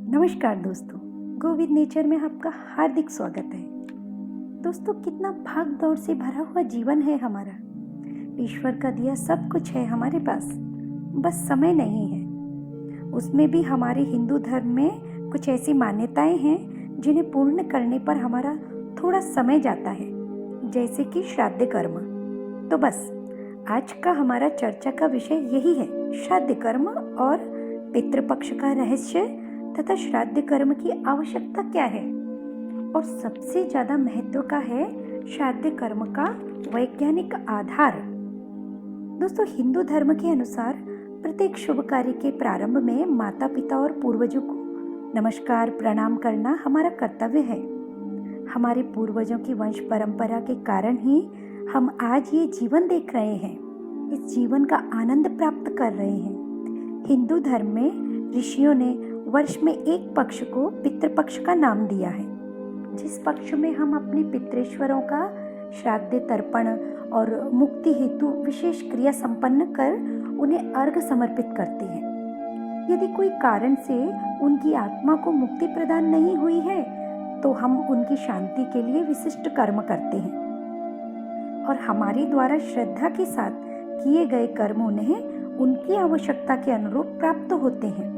नमस्कार दोस्तों, go with nature में आपका हार्दिक स्वागत है। दोस्तों, कितना भाग दौड़ से भरा हुआ जीवन है हमारा। ईश्वर का दिया सब कुछ है हमारे पास, बस समय नहीं है। उसमें भी हमारे हिंदू धर्म में कुछ ऐसी मान्यताएं हैं जिन्हें पूर्ण करने पर हमारा थोड़ा समय जाता है, जैसे कि श्राद्ध कर्म। तो बस आज का हमारा चर्चा का विषय यही है, श्राद्ध कर्म और पितृपक्ष का रहस्य तथा श्राद्ध कर्म की आवश्यकता क्या है और सबसे ज्यादा महत्व का है श्राद्ध कर्म का वैज्ञानिक आधार। दोस्तों, हिंदू धर्म के अनुसार प्रत्येक शुभ कार्य के प्रारंभ में माता पिता और पूर्वजों को नमस्कार प्रणाम करना हमारा कर्तव्य है। हमारे पूर्वजों की वंश परंपरा के कारण ही हम आज ये जीवन देख रहे हैं, इस जीवन का आनंद प्राप्त कर रहे हैं। हिंदू धर्म में ऋषियों ने वर्ष में एक पक्ष को पितृपक्ष का नाम दिया है, जिस पक्ष में हम अपने पितृश्वरों का श्राद्ध तर्पण और मुक्ति हेतु विशेष क्रिया संपन्न कर उन्हें अर्घ समर्पित करते हैं। यदि कोई कारण से उनकी आत्मा को मुक्ति प्रदान नहीं हुई है तो हम उनकी शांति के लिए विशिष्ट कर्म करते हैं और हमारे द्वारा श्रद्धा के साथ किए गए कर्म उन्हें उनकी आवश्यकता के अनुरूप प्राप्त होते हैं।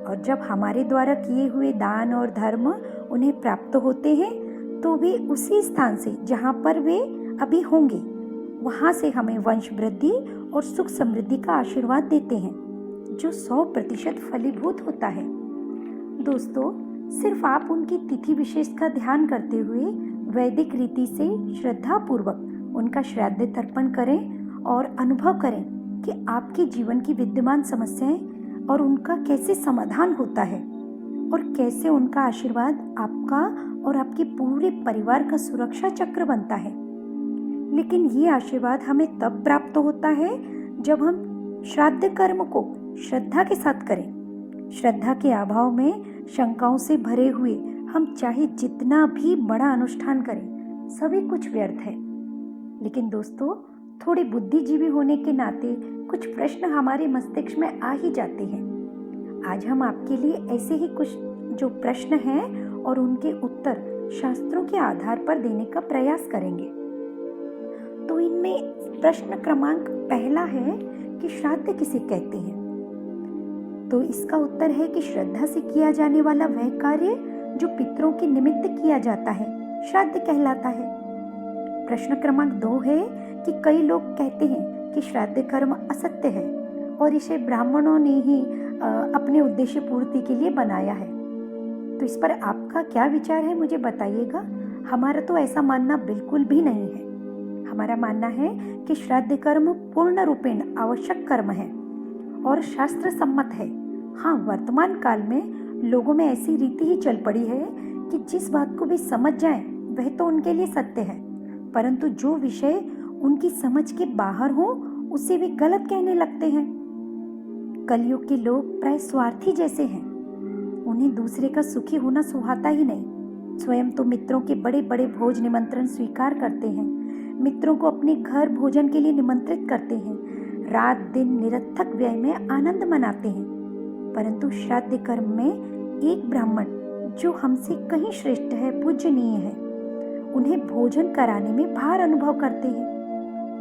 और जब हमारे द्वारा किए हुए दान और धर्म उन्हें प्राप्त होते हैं तो वे उसी स्थान से जहाँ पर वे अभी होंगे वहाँ से हमें वंश वृद्धि और सुख समृद्धि का आशीर्वाद देते हैं, जो 100% फलीभूत होता है। दोस्तों, सिर्फ आप उनकी तिथि विशेष का ध्यान करते हुए वैदिक रीति से श्रद्धा पूर्वक उनका श्राद्ध तर्पण करें और अनुभव करें कि आपके जीवन की विद्यमान समस्याएं और उनका कैसे समाधान होता है और कैसे उनका आशीर्वाद आपका और आपके पूरे परिवार का सुरक्षा चक्र बनता है। लेकिन ये आशीर्वाद हमें तब प्राप्त होता है जब हम श्राद्ध कर्म को श्रद्धा के साथ करें। श्रद्धा के अभाव में शंकाओं से भरे हुए हम चाहे जितना भी बड़ा अनुष्ठान करें, सभी कुछ व्यर्थ है। लेकिन दोस्तों, थोड़े बुद्धिजीवी होने के नाते कुछ प्रश्न हमारे मस्तिष्क में आ ही जाते हैं। आज हम आपके लिए ऐसे ही कुछ जो प्रश्न हैं और उनके उत्तर शास्त्रों के आधार पर देने का प्रयास करेंगे। तो इनमें प्रश्न क्रमांक पहला है कि श्राद्ध किसे कहते हैं। तो इसका उत्तर है कि श्रद्धा से किया जाने वाला वह कार्य जो पितरों के निमित्त किया जाता है, श्राद्ध कहलाता है। प्रश्न क्रमांक 2 है कि कई लोग कहते हैं कि श्राद्ध कर्म असत्य है और इसे ब्राह्मणों ने ही अपने उद्देश्य पूर्ति के लिए बनाया है। तो इस पर आपका क्या विचार है, मुझे बताइएगा। हमारा तो ऐसा मानना बिल्कुल भी नहीं है। हमारा मानना है कि श्राद्ध कर्म पूर्ण रूपेण आवश्यक कर्म है और शास्त्र सम्मत है। हाँ, वर्तमान काल में लोगों में ऐसी रीति ही चल पड़ी है कि जिस बात को भी समझ जाएं वह तो उनके लिए सत्य है, परंतु जो विषय उनकी समझ के बाहर हो उसे वे गलत कहने लगते हैं। कलयुग के लोग प्राय स्वार्थी जैसे हैं, उन्हें दूसरे का सुखी होना सुहाता ही नहीं। स्वयं तो मित्रों के बड़े बड़े भोज निमंत्रण स्वीकार करते हैं, मित्रों को अपने घर भोजन के लिए निमंत्रित करते हैं, रात दिन निरर्थक व्यय में आनंद मनाते हैं। परंतु श्राद्ध कर्म में एक ब्राह्मण जो हमसे कहीं श्रेष्ठ है, पूजनीय है, उन्हें भोजन कराने में भार अनुभव करते हैं।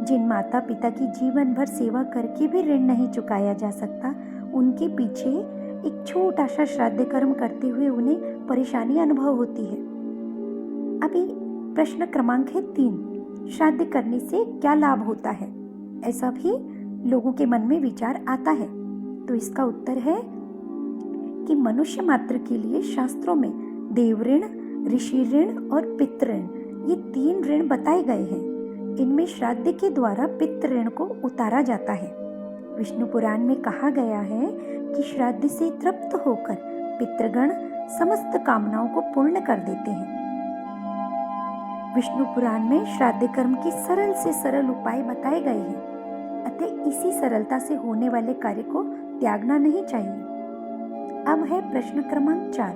जिन माता पिता की जीवन भर सेवा करके भी ऋण नहीं चुकाया जा सकता, उनके पीछे एक छोटा सा श्राद्ध कर्म करते हुए उन्हें परेशानी अनुभव होती है। अभी प्रश्न क्रमांक है 3, श्राद्ध करने से क्या लाभ होता है, ऐसा भी लोगों के मन में विचार आता है। तो इसका उत्तर है कि मनुष्य मात्र के लिए शास्त्रों में देव ऋण, ऋषि ऋण और पितृ ऋण, ये 3 ऋण बताए गए हैं। इनमें श्राद्ध के द्वारा पितृ ऋण को उतारा जाता है। विष्णु पुराण में कहा गया है कि श्राद्ध से तृप्त होकर पितृगण समस्त कामनाओं को पूर्ण कर देते हैं। विष्णु पुराण में श्राद्ध कर्म के सरल से सरल उपाय बताए गए हैं, अतः इसी सरलता से होने वाले कार्य को त्यागना नहीं चाहिए। अब है प्रश्न क्रमांक 4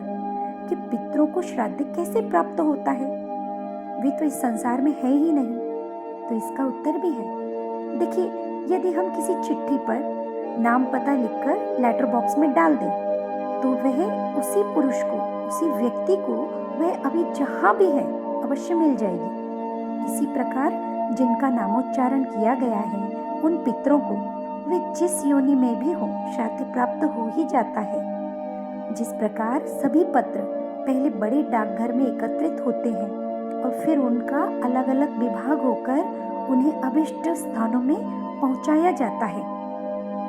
कि पितरों को श्राद्ध कैसे प्राप्त होता है, वे तो इस संसार में है ही नहीं। तो इसका उत्तर भी है। देखिए, यदि हम किसी चिट्ठी पर नाम पता लिखकर लेटर बॉक्स में डाल दें तो वह उसी पुरुष को, उसी व्यक्ति को वह अभी जहाँ भी है अवश्य मिल जाएगी। इसी प्रकार जिनका नामोच्चारण किया गया है उन पितरों को वे जिस योनि में भी हो श्राद्ध प्राप्त हो ही जाता है। जिस प्रकार सभी पत्र पहले बड़े डाकघर में एकत्रित होते हैं और फिर उनका अलग अलग विभाग होकर उन्हें अभिष्ट स्थानों में पहुंचाया जाता है,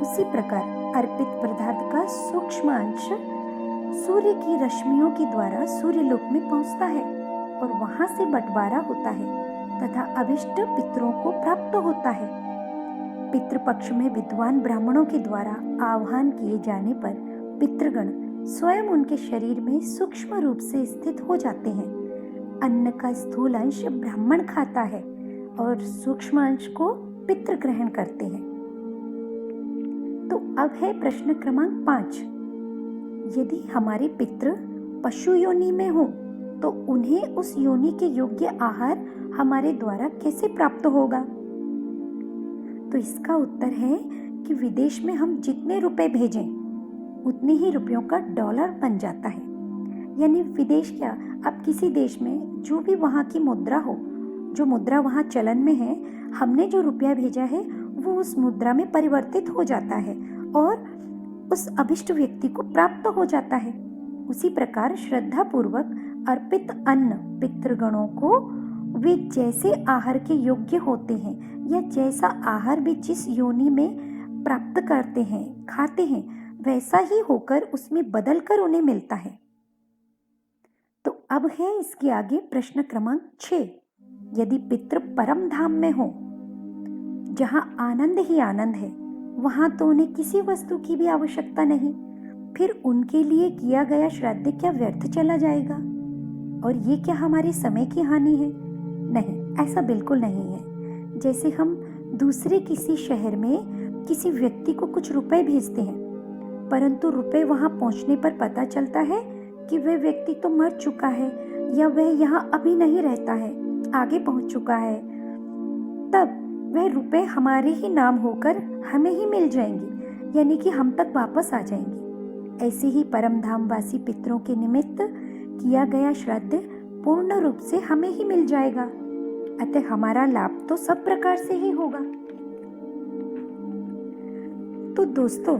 उसी प्रकार अर्पित पदार्थ का सूक्ष्म अंश सूर्य की रश्मियों के द्वारा सूर्यलोक में पहुंचता है और वहां से बंटवारा होता है तथा अभिष्ट पितरों को प्राप्त होता है। पितृपक्ष में विद्वान ब्राह्मणों के द्वारा आह्वान किए जाने पर पितृगण स्वयं उनके शरीर में सूक्ष्म रूप से स्थित हो जाते हैं। अन्न का स्थूल अंश ब्राह्मण खाता है और सूक्ष्म अंश को पितृ ग्रहण करते हैं। तो अब है प्रश्न क्रमांक 5। यदि हमारे पितृ पशु योनि में हो तो उन्हें उस योनि के योग्य आहार हमारे द्वारा कैसे प्राप्त होगा? तो इसका उत्तर है कि विदेश में हम जितने रुपए भेजें उतने ही रुपयों का डॉलर बन जाता है। यानी विदेश क्या, अब किसी देश में जो भी वहाँ की मुद्रा हो, जो मुद्रा वहाँ चलन में है, हमने जो रुपया भेजा है वो उस मुद्रा में परिवर्तित हो जाता है और उस अभिष्ट व्यक्ति को प्राप्त हो जाता है। उसी प्रकार श्रद्धा पूर्वक अर्पित अन्न पितृगणों को वे जैसे आहार के योग्य होते हैं या जैसा आहार वे जिस योनि में प्राप्त करते हैं, खाते हैं, वैसा ही होकर उसमें बदलकर उन्हें मिलता है। तो अब है इसके आगे प्रश्न क्रमांक 6। यदि पितृ परम धाम में हो, जहां आनंद ही आनंद है, वहां तो उन्हें किसी वस्तु की भी आवश्यकता नहीं, फिर उनके लिए किया गया श्राद्ध क्या व्यर्थ चला जाएगा? और ये क्या हमारे समय की हानि है? नहीं, ऐसा बिल्कुल नहीं है। जैसे हम दूसरे किसी शहर में किसी व्यक्ति को कुछ रुपए भेजते हैं, परंतु रुपए वहां पहुंचने पर पता चलता है कि वह व्यक्ति तो मर चुका है या वह यहाँ अभी नहीं रहता है, आगे पहुंच चुका है, तब वह रुपए हमारे ही नाम होकर हमें ही मिल जाएंगे, यानी कि हम तक वापस आ जाएंगे। ऐसे ही परम धाम वासी पितरों के निमित्त किया गया श्राद्ध पूर्ण रूप से हमें ही मिल जाएगा, अतः हमारा लाभ तो सब प्रकार से ही होगा। तो दोस्तों,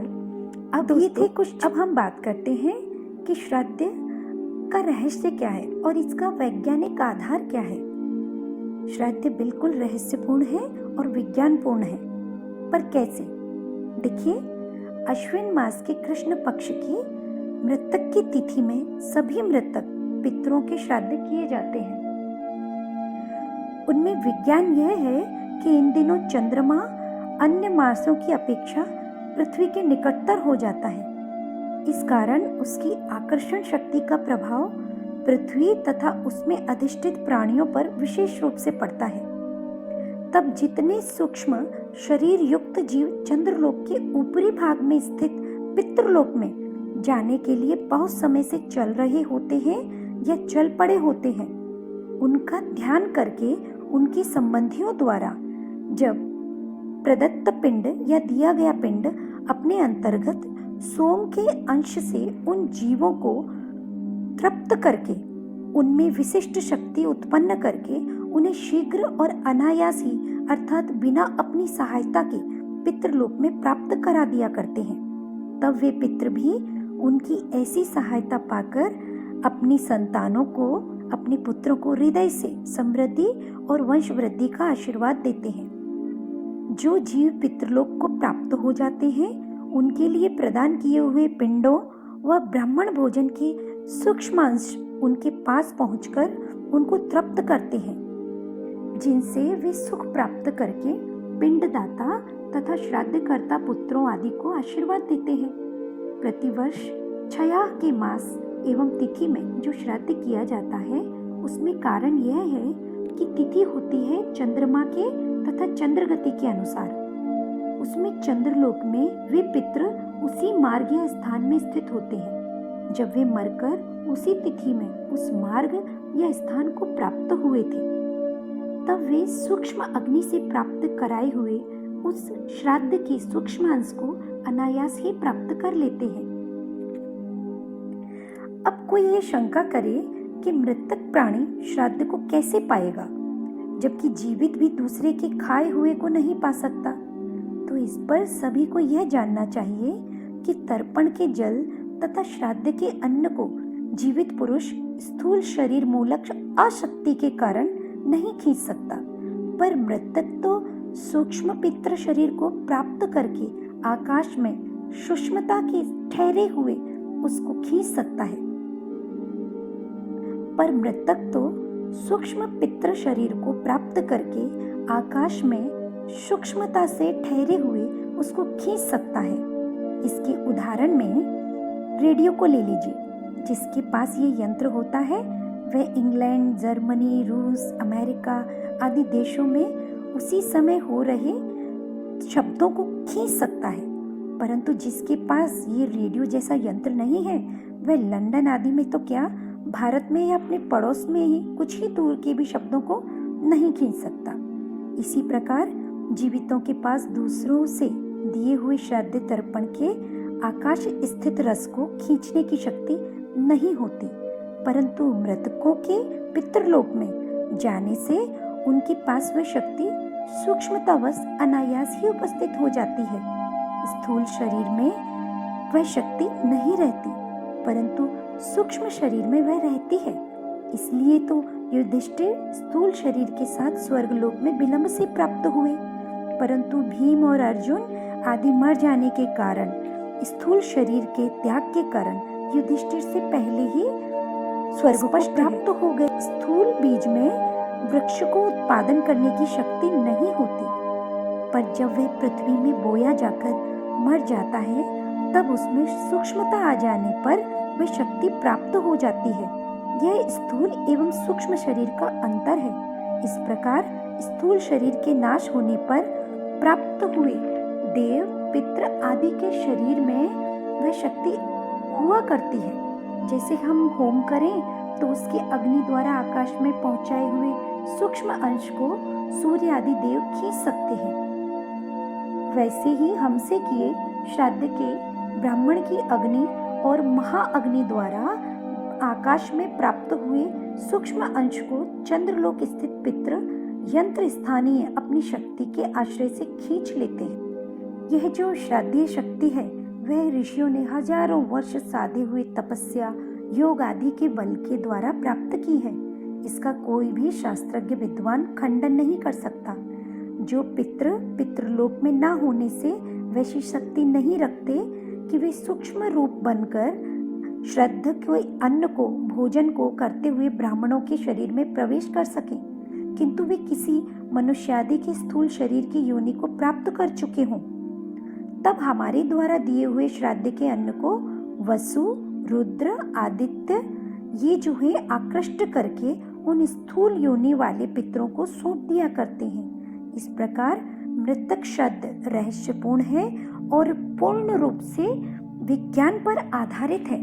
अब ये थे कुछ। अब हम बात करते हैं कि श्राद्ध का रहस्य क्या है और इसका वैज्ञानिक आधार क्या है। श्राद्ध बिल्कुल रहस्यपूर्ण है और विज्ञानपूर्ण है, पर कैसे? देखिए, अश्विन मास के कृष्ण पक्ष की मृतक की तिथि में सभी मृतक पितरों के श्राद्ध किए जाते हैं। उनमें विज्ञान यह है कि इन दिनों चंद्रमा अन्य मासों की अपेक्षा पृथ्वी के निकटतर हो जाता है। इस कारण उसकी आकर्षण शक्ति का प्रभाव पृथ्वी तथा उसमें अधिष्ठित प्राणियों पर विशेष रूप से पड़ता है। तब जितने सूक्ष्म शरीर युक्त जीव चंद्रलोक के ऊपरी भाग में स्थित पितृलोक में जाने के लिए बहुत समय से चल रहे होते हैं या चल पड़े होते हैं, उनका ध्यान करके उनके संबंधियों द्वारा जब प्रदत्त पिंड या दिया गया पिंड अपने अंतर्गत सोम के अंश से उन जीवों को तृप्त करके उनमें विशिष्ट शक्ति उत्पन्न करके उन्हें शीघ्र और अनायास ही अर्थात बिना अपनी सहायता के पितृलोक में प्राप्त करा दिया करते हैं। तब वे पितृ भी उनकी ऐसी सहायता पाकर अपनी संतानों को, अपने पुत्रों को हृदय से समृद्धि और वंश वृद्धि का आशीर्वाद देते हैं। जो जीव पितृलोक को प्राप्त हो जाते हैं, उनके लिए प्रदान किए हुए पिंडों व ब्राह्मण भोजन के सूक्ष्म अंश उनके पास पहुंचकर उनको तृप्त करते हैं, जिनसे वे सुख प्राप्त करके पिंडदाता तथा श्राद्धकर्ता पुत्रों आदि को आशीर्वाद देते हैं। प्रतिवर्ष छयाह के मास एवं तिथि में जो श्राद्ध किया जाता है, उसमें कारण यह है कि तिथि होती है चंद्रमा के तथा चंद्रगति के अनुसार। उसमें चंद्रलोक में वे पितृ उसी मार्ग या स्थान में स्थित होते हैं। जब वे मरकर उसी तिथि में उस मार्ग या स्थान को प्राप्त हुए थे, तब वे सूक्ष्म अग्नि से प्राप्त कराए हुए उस श्राद्ध के सूक्ष्म अंश को अनायास ही प्राप्त कर लेते हैं। अब कोई ये शंका करे कि मृतक प्राणी श्राद्ध को कैसे पाएगा, जबकि जीवित भी दूसरे के खाए हुए को नहीं पा सकता। तो इस पर सभी को यह जानना चाहिए कि तर्पण के जल तथा श्राद्ध के अन्न को जीवित पुरुष स्थूल शरीर मूलक अशक्ति के कारण नहीं खींच सकता, पर मृतक तो सूक्ष्म पितृ शरीर को प्राप्त करके आकाश में सूक्ष्मता के ठहरे हुए उसको खींच सकता है। पर मृतक तो सूक्ष्म पितृ शरीर को प्राप्त करके आकाश में सूक्ष्मता से ठहरे हुए उसको खींच सकता है। इसके उदाहरण में रेडियो को ले लीजिए। जिसके पास ये यंत्र होता है वह इंग्लैंड, जर्मनी, रूस, अमेरिका आदि देशों में उसी समय हो रहे शब्दों को खींच सकता है, परंतु जिसके पास ये रेडियो जैसा यंत्र नहीं है वह लंदन आदि में तो क्या, भारत में या अपने पड़ोस में ही कुछ ही दूर के भी शब्दों को नहीं खींच सकता। इसी प्रकार जीवितों के पास दूसरों से दिए हुए श्राद्ध तर्पण के आकाश स्थित रस को खींचने की शक्ति नहीं होती, परंतु मृतकों के पितृलोक में जाने से उनके पास वह शक्ति सूक्ष्मतावश अनायास ही उपस्थित हो जाती है। स्थूल शरीर में वह शक्ति नहीं रहती, परंतु सूक्ष्म शरीर में वह रहती है। इसलिए तो युधिष्ठिर स्थूल शरीर के साथ स्वर्गलोक में विलंब से प्राप्त हुए, परंतु भीम और अर्जुन आदि मर जाने के कारण स्थूल शरीर के त्याग के कारण युधिष्ठिर से पहले ही स्वर्ग को प्राप्त हो गए। स्थूल बीज में वृक्ष को उत्पादन करने की शक्ति नहीं होती, पर जब वह पृथ्वी में बोया जाकर मर जाता है तब उसमें सूक्ष्मता आ जाने पर वह शक्ति प्राप्त हो जाती है। यह स्थूल एवं सूक्ष्म शरीर का अंतर है। इस प्रकार स्थूल शरीर के नाश होने पर प्राप्त हुए देव, पितृ आदि के शरीर में वह शक्ति हुआ करती है। जैसे हम होम करें तो उसके अग्नि द्वारा आकाश में पहुंचाए हुए सूक्ष्म अंश को सूर्य आदि देव खींच सकते हैं, वैसे ही हमसे किए श्राद्ध के ब्राह्मण की अग्नि और महाअग्नि द्वारा आकाश में प्राप्त हुए सूक्ष्म अंश को चंद्रलोक स्थित पितृ यंत्र स्थानीय अपनी शक्ति के आश्रय से खींच लेते हैं। यह जो श्राद्धीय शक्ति है वह ऋषियों ने हजारों वर्ष साधे हुए तपस्या, योग आदि के बल के द्वारा प्राप्त की है। इसका कोई भी शास्त्रज्ञ विद्वान खंडन नहीं कर सकता। जो पितृलोक में न होने से वैसी शक्ति नहीं रखते कि वे सूक्ष्म रूप बनकर श्राद्ध के अन्न को, भोजन को करते हुए ब्राह्मणों के शरीर में प्रवेश कर सकें, किंतु वे किसी मनुष्यादि के स्थूल शरीर की योनि को प्राप्त कर चुके हों, तब हमारे द्वारा दिए हुए श्राद्ध के अन्न को वसु, रुद्र, आदित्य ये जो है आकृष्ट करके उन स्थूल योनि वाले पितरों को सौंप दिया करते हैं। इस प्रकार मृतक श्राद्ध रहस्यपूर्ण है और पूर्ण रूप से विज्ञान पर आधारित है।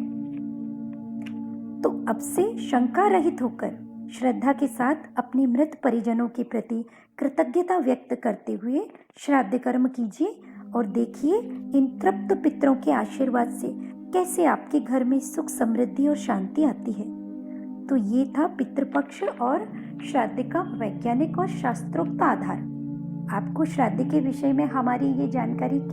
तो अब से शंका रहित होकर श्रद्धा के साथ अपने मृत परिजनों के प्रति कृतज्ञता व्यक्त करते हुए श्राद्ध कर्म कीजिए और देखिए इन तृप्त पितरों के आशीर्वाद से कैसे आपके घर में सुख, समृद्धि और शांति आती है। तो ये था पितृपक्ष और श्राद्ध का वैज्ञानिक और शास्त्रोक्त आधार। आपको श्राद्ध के विषय में हमारी ये जानकारी